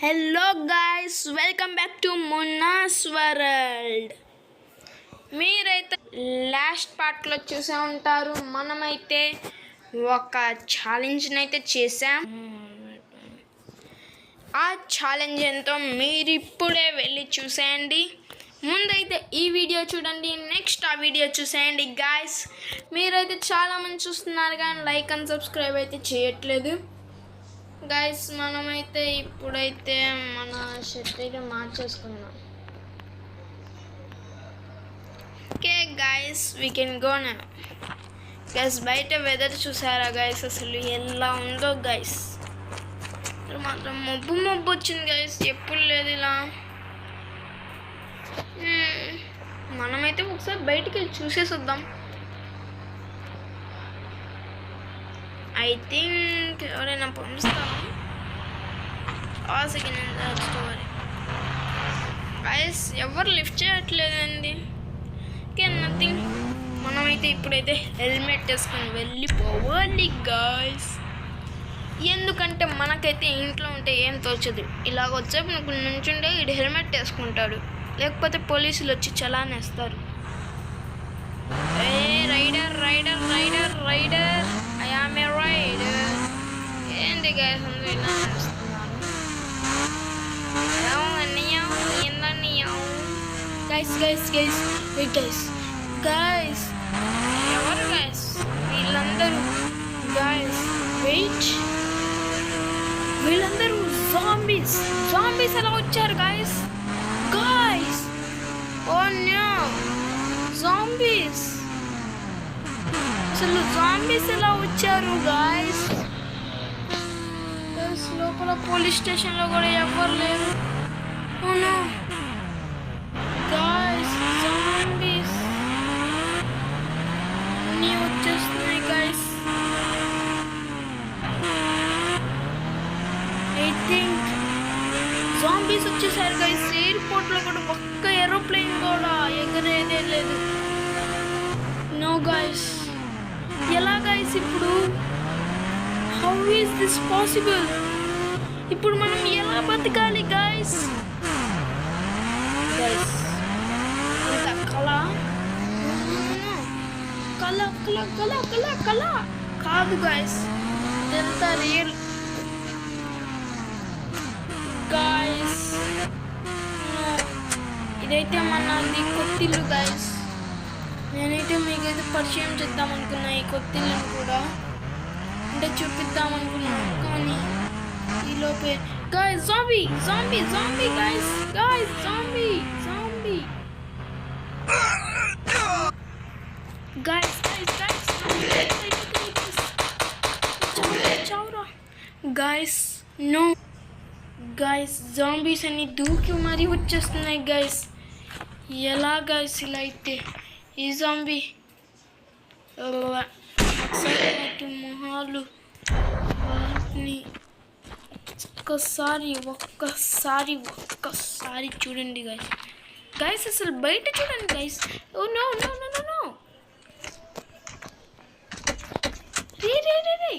Hello guys, welcome back to Munna's world. మీరైతే last పార్ట్లో చూసే ఉంటారు. మనమైతే ఒక ఛాలెంజ్ని అయితే చేసాం. ఆ ఛాలెంజ్ ఎంతో మీరు ఇప్పుడే వెళ్ళి చూసేయండి. ముందైతే ఈ వీడియో చూడండి, నెక్స్ట్ ఆ వీడియో చూసేయండి. గాయ్స్, మీరైతే చాలామంది చూస్తున్నారు కానీ లైక్ అండ్ సబ్స్క్రైబ్ అయితే చేయట్లేదు. గైస్, మనమైతే ఇప్పుడైతే మన షర్ట్ అయితే మార్చేసుకున్నాం. Okay guys, we can go now. Guys, బయట వెదర్ చూసారా గైస్? అసలు ఎలా ఉందో గైస్. మాత్రం మబ్బు వచ్చింది గైస్, ఎప్పుడు లేదు ఇలా. మనమైతే ఒకసారి బయటికి వెళ్ళి చూసేసొద్దాం. ఐ థింక్ ఎవరైనా పంపిస్తాను. సెకండ్ స్టోరీ గైస్, ఎవరు లిఫ్ట్ చేయట్లేదండి. Okay, nothing. మనమైతే ఇప్పుడైతే హెల్మెట్ వేసుకొని వెళ్ళిపోవాలి గైస్. ఎందుకంటే మనకైతే ఇంట్లో ఉంటే ఏం తోచదు. ఇలాగ వచ్చేపు నాకు నుంచుంటే ఇటు హెల్మెట్ వేసుకుంటాడు, లేకపోతే పోలీసులు వచ్చి చలానేస్తారు. A rider rider rider rider, I am a rider. ఏంటి గైస్ అందరూ ఇలా నడుస్తున్నారు? Guys guys guys wait guys. Guys, ఎవరు గైస్ వీళ్ళందరూ? గైస్ వెయిట్, వీళ్ళందరూ జాంబీస్. జాంబీస్ ఎలా వచ్చారు guys? Guys, oh no, zombies. అసలు జాంబీస్ ఎలా వచ్చారు గాయస్? లోపల పోలీస్ స్టేషన్లో కూడా ఎవరు లేరు. అవునా గాయస్, జాంబీస్ అన్నీ వచ్చేస్తున్నాయి గాయస్. ఐ థింక్ జాంబీస్ వచ్చేసారు గాయస్. ఎయిర్పోర్ట్లో కూడా ఒక్క ఏరోప్లేన్ కూడా ఎగరేదే లేదు. నో గాయస్, ఎలా గాయస్ ఇప్పుడు? How is this possible? ఇప్పుడు మనం ఎలా బతకాలి గాయస్? గైస్, ఇంత కళ కళ కళ కళ కళ కళ కాదు గాయస్, ఎంత రియల్ గాయస్. ఇదైతే మనది కొత్తిల్లు గాయస్. నేనైతే మీకైతే పరిచయం చేద్దాం అనుకున్నా ఈ కొత్తిల్లుని కూడా, అంటే చూపిద్దాం అనుకున్నాను. కానీ ఈలోపే guys zombie zombie zombie guys, guys zombie zombie guys guys guys చావురా గాయస్. నో గాయస్, జాంబీస్ అన్ని దూకి మరీ వచ్చేస్తున్నాయి గాయస్. ఎలా గాయస్ ఇలా అయితే? ఈ జాంబీ మొహాలు ఒక్కసారి చూడండి గైస్. గైస్, అసలు బయట చూడండి guys. Oh no no no no no, రే రే రే రే.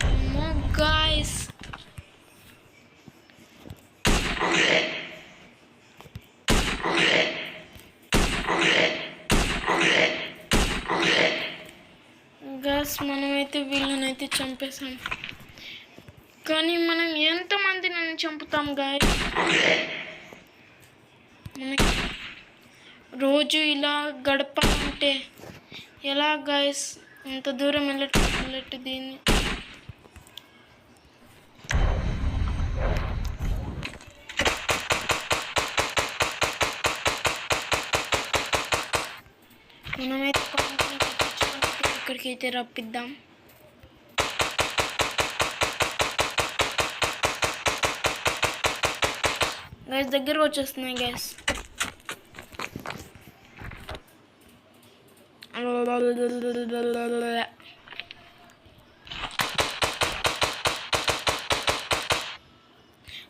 అమ్మో గైస్, గైస్ మనమైతే వీళ్ళనైతే చంపేసాం. కానీ మనం ఎంతమందిని చంపుతాం గాయస్? మనకి రోజు ఇలా గడపాలంటే ఎలా గాయస్? ఎంత దూరం వెళ్ళట్టు దీన్ని. మనమైతే ఇక్కడికైతే రప్పిద్దాం. గైస్, దగ్గరకు వచ్చేస్తున్నాయి గైస్.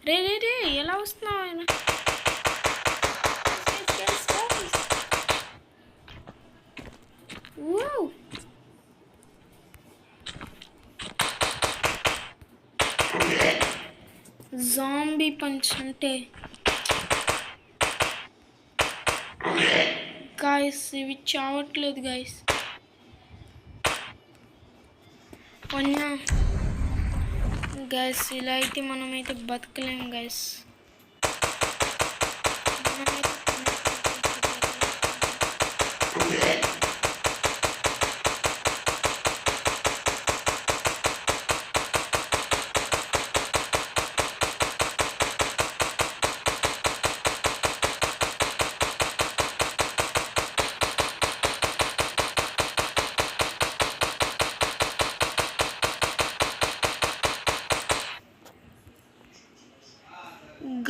రే రే రే, ఎలా వస్తున్నావు ఆయన? జాంబీ పంచ్ అంటే గాయస్ ఇవి చావట్లేదు గాయస్. పన్నా గాయస్ ఇలా అయితే మనమైతే బతకలేం గాయస్.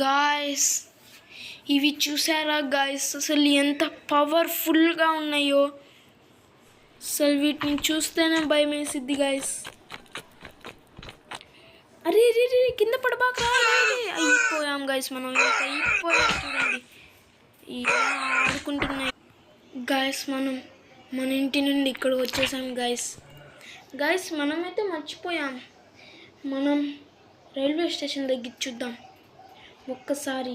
గాయస్ ఇవి చూసారా గాయస్, అసలు ఎంత పవర్ఫుల్గా ఉన్నాయో. అసలు వీటిని చూస్తేనే భయం వేసిద్ది గాయస్. అరే రే రే కింద పడబాక. అయిపోయాం గాయస్, మనం అయిపోయాం. చూడండి ఇలా ఆడుకుంటున్నాయి గాయస్. మన ఇంటి నుండి ఇక్కడ వచ్చేసాం గాయస్. గాయస్ మనమైతే మర్చిపోయాం, మనం రైల్వే స్టేషన్ దగ్గర చూద్దాం ఒక్కసారి.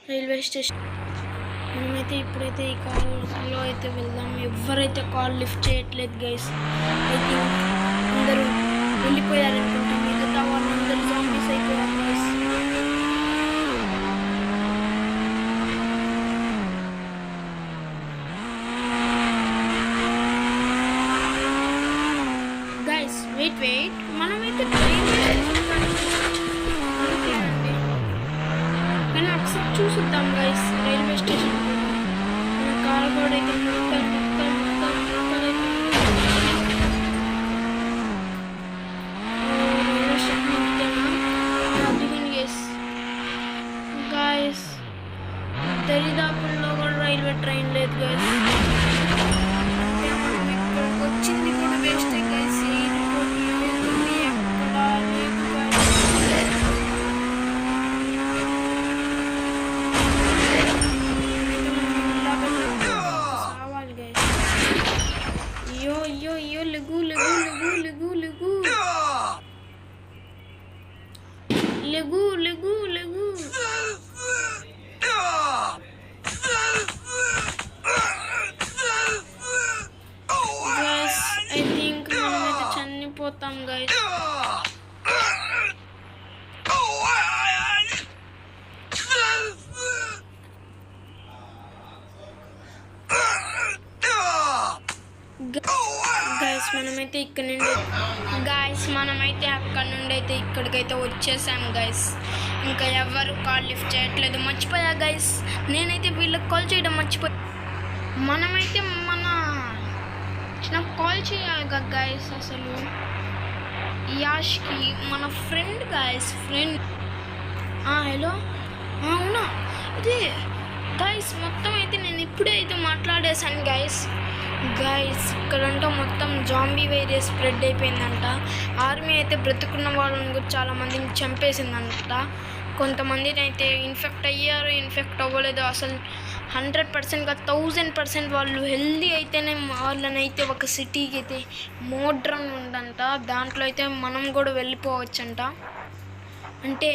రైల్వే స్టేషన్ మనమైతే ఇప్పుడైతే ఈ కాల్లో అయితే వెళ్దాం. ఎవరైతే కాల్ లిఫ్ట్ చేయట్లేదు గైస్. ఐ థింక్ అందరూ వెళ్ళిపోయారనుకుంటాం. మిగతా వాళ్ళందరూ జాంబీస్ అయిపోయారు గైస్. గైస్ వెయిట్ మనమైతే చూసుద్దాం గైస్. రైల్వే స్టేషన్ మన కార్ కూడా అయితే రైల్వే స్టేషన్ గైస్. దరిదాపుల్లో కూడా రైల్వే ట్రైన్ లేదు గైస్. అంటే మనం ఇక్కడికి వచ్చింది కూడా వేస్ట్ గైస్. లెగు గైస్. ఐ థింక్ మనమైతే చనిపోతాం గైస్. మనమైతే ఇక్కడ నుండి మనమైతే అక్కడ నుండి అయితే ఇక్కడికైతే వచ్చేసాం గైస్. ఇంకా ఎవరు కాల్ లిఫ్ట్ చేయట్లేదు. మర్చిపోయా గైస్, నేనైతే వీళ్ళకి కాల్ చేయడం మర్చిపోయా. మనమైతే నాకు కాల్ చేయాలి కదా గైస్. అసలు యాష్కి మన ఫ్రెండ్ గైస్. హలో అవునా ఇది గైస్. మొత్తం అయితే నేను ఇప్పుడే అయితే మాట్లాడేశాను గైస్. ఇక్కడంతా మొత్తం జాంబీ వైరస్ స్ప్రెడ్ అయిపోయిందంట. ఆర్మీ అయితే బ్రతుకున్న వాళ్ళని కూడా చాలామందిని చంపేసిందంట. కొంతమందిని అయితే ఇన్ఫెక్ట్ అయ్యారు, ఇన్ఫెక్ట్ అవ్వలేదు. అసలు 100%గా 1000% వాళ్ళు హెల్దీ అయితేనే వాళ్ళని అయితే ఒక సిటీకి అయితే మోడ్రన్ ఉందంట. దాంట్లో అయితే మనం కూడా వెళ్ళిపోవచ్చంట. అంటే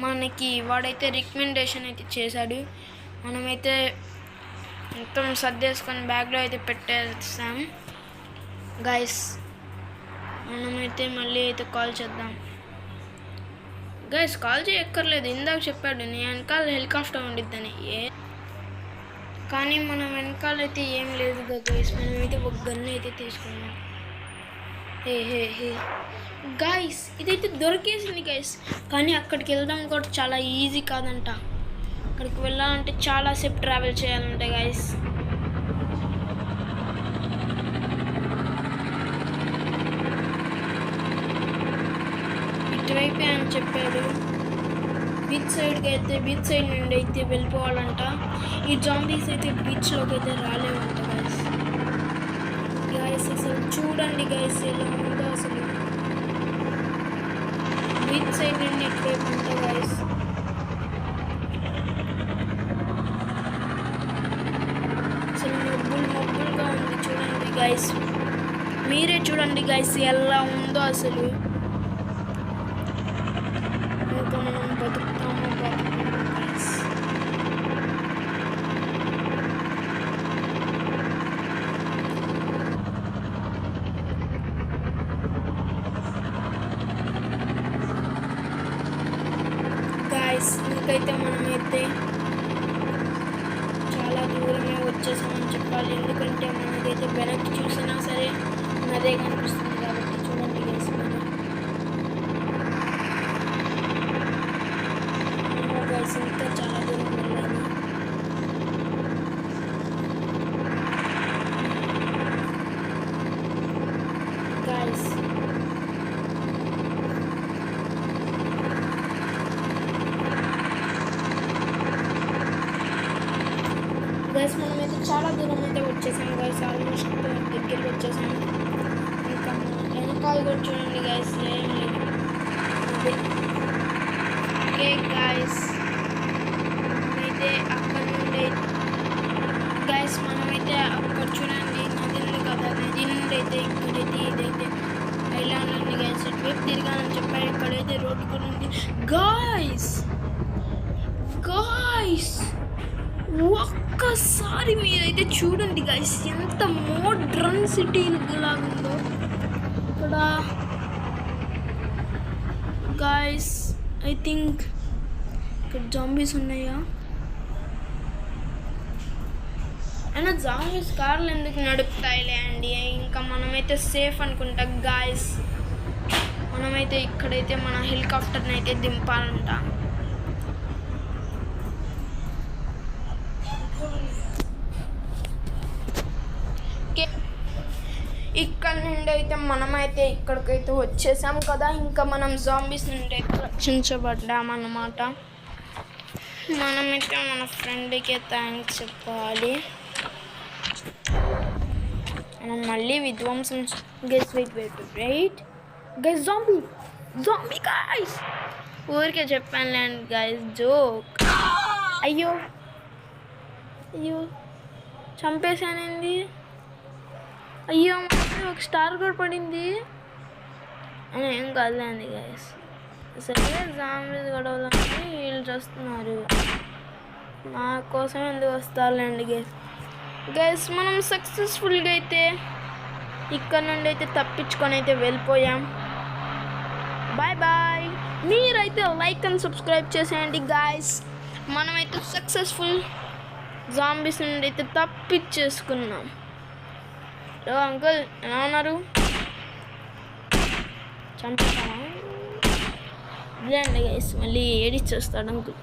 మనకి వాడైతే రికమెండేషన్ అయితే చేశాడు. మనమైతే మొత్తం సర్దేసుకొని బ్యాగ్లో అయితే పెట్టేస్తాం గైస్. మనమైతే మళ్ళీ అయితే కాల్ చేద్దాం గైస్. కాల్ చేయక్కర్లేదు, ఇందాక చెప్పాడు నీ వెనకాల హెలికాప్టర్ ఉండిద్దని. కానీ మన వెనకాలైతే ఏం లేదు గైస్. మనమైతే ఒక గన్ను అయితే తీసుకున్నాం. హే గైస్ ఇదైతే దొరికేసింది గైస్. కానీ అక్కడికి వెళ్దాం కూడా చాలా ఈజీ కాదంట. అక్కడికి వెళ్ళాలంటే చాలాసేపు ట్రావెల్ చేయాలంటే గైస్. ఇటువైపే అని చెప్పాడు. బీచ్ సైడ్ నుండి అయితే వెళ్ళిపోవాలంట. ఈ జాంబీస్ అయితే బీచ్లోకి అయితే రాలేవంట గైస్. అసలు చూడండి గైస్ ఎలా ఉందో. అసలు బీచ్ సైడ్ నుండి ఇటువైపు అంట గైస్. మబ్బులుగా ఉంది చూడండి గైస్. మీరే చూడండి గైస్ ఎలా ఉందో. అసలు ఇంకా మనం బతుకుతాము గైస్. గైస్ ఇంకైతే మనమైతే చాలా దూరమే వచ్చేసామని చెప్పాలి. ఎందుకంటే మనకైతే వెనక్కి చూసినా సరే అదే కనిపిస్తుంది కాబట్టి చూడండి గైస్. గైస్ ఇంకా చాలా దూరం వెళ్ళాలి. గైస్ గైస్ మనమైతే చాలా దూరం అయితే వచ్చేసాం గైస్. ఆల్మోస్ట్ దగ్గరికి వచ్చేసాం. ఇంకా వెనకాల కూడా చూడండి గైస్, ఏం లేదు. ఓకే గైస్ మనమైతే అక్కడ నుండి గైస్ మనమైతే అక్కడ చూడండి నది ఉంది కదా, నది నుండి అయితే ఇక్కడైతే ఇదైతే ఐలాండ్ ఉంది గైస్. ఇటువైపు తిరగాలని చెప్పారు. ఇక్కడైతే రోడ్డు కూడా ఉంది గైస్. గైస్ ఒక్కసారి మీరైతే చూడండి గైస్, ఎంత మోడ్రన్ సిటీ లాగుందో ఇక్కడ గైస్. ఐ థింక్ ఇక్కడ జాంబీస్ ఉన్నాయా? అయినా జాంబీస్ కార్లు ఎందుకు నడుపుతాయిలే అండి. ఇంకా మనమైతే సేఫ్ అనుకుంటా గైస్. మనమైతే ఇక్కడైతే మన హెలికాప్టర్ని అయితే దింపాలంట. ఇక్కడ నుండి అయితే మనమైతే ఇక్కడికైతే వచ్చేసాం కదా. ఇంకా మనం జాంబీస్ నుండి అయితే రక్షించబడ్డామన్నమాట. మనమైతే మన ఫ్రెండ్కి థ్యాంక్స్ చెప్పాలి. మనం మళ్ళీ విధ్వంసం guys. Wait guys, zombie guys. ఊరికే చెప్పానులేండి గైస్, జోక్. అయ్యో చంపేశానండి. అయ్యో ఒక స్టార్ కూడా పడింది. ఏం కాదులేండి గైస్. సరే జాంబీస్ గొడవలని వీళ్ళు చేస్తున్నారు, నా కోసం ఎందుకు వస్తారులేండి గైస్. గైస్ మనం సక్సెస్ఫుల్గా అయితే ఇక్కడ నుండి అయితే తప్పించుకొని అయితే వెళ్ళిపోయాం. Bye bye. మీరైతే లైక్ అండ్ సబ్స్క్రైబ్ చేసేయండి గైస్. మనమైతే సక్సెస్ఫుల్ జాంబీస్ నుండి అయితే తప్పించేసుకున్నాం. అంకుల్ ఎలా ఉన్నారు? చంపుతామా? ఇదేండి గైస్, మళ్ళీ ఏడిచ్చేస్తాడు అంకుల్.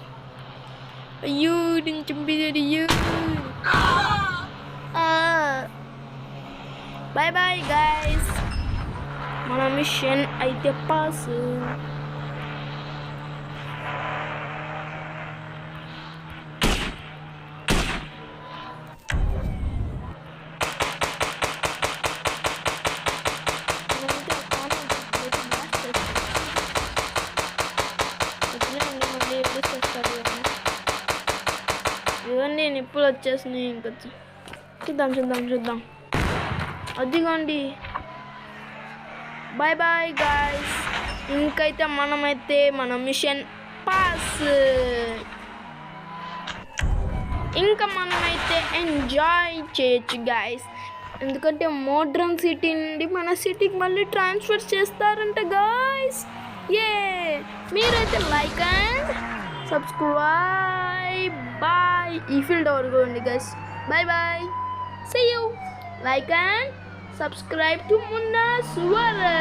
అయ్యో నేను చంపేసాడు. అయ్యో బాయ్ బాయ్ గైస్. మన మిషన్ అయితే పాస్. ఇవన్నీ నిప్పులు వచ్చేసినాయి. ఇంకా చూద్దాం. అదిగోండి. Bye bye guys. ఇంకైతే మనమైతే మన మిషన్ పాస్. ఇంకా మనమైతే ఎంజాయ్ చేయొచ్చు గాయ్స్. ఎందుకంటే మోడ్రన్ సిటీ నుండి మన సిటీకి మళ్ళీ ట్రాన్స్ఫర్ చేస్తారంట గాయ్స్. మీరైతే లైక్ అండ్ సబ్స్క్రైబ్. బాయ్. ఈ ఫీల్డ్ వరకు guys. Bye bye. See you. Like and subscribe to Munna Swara.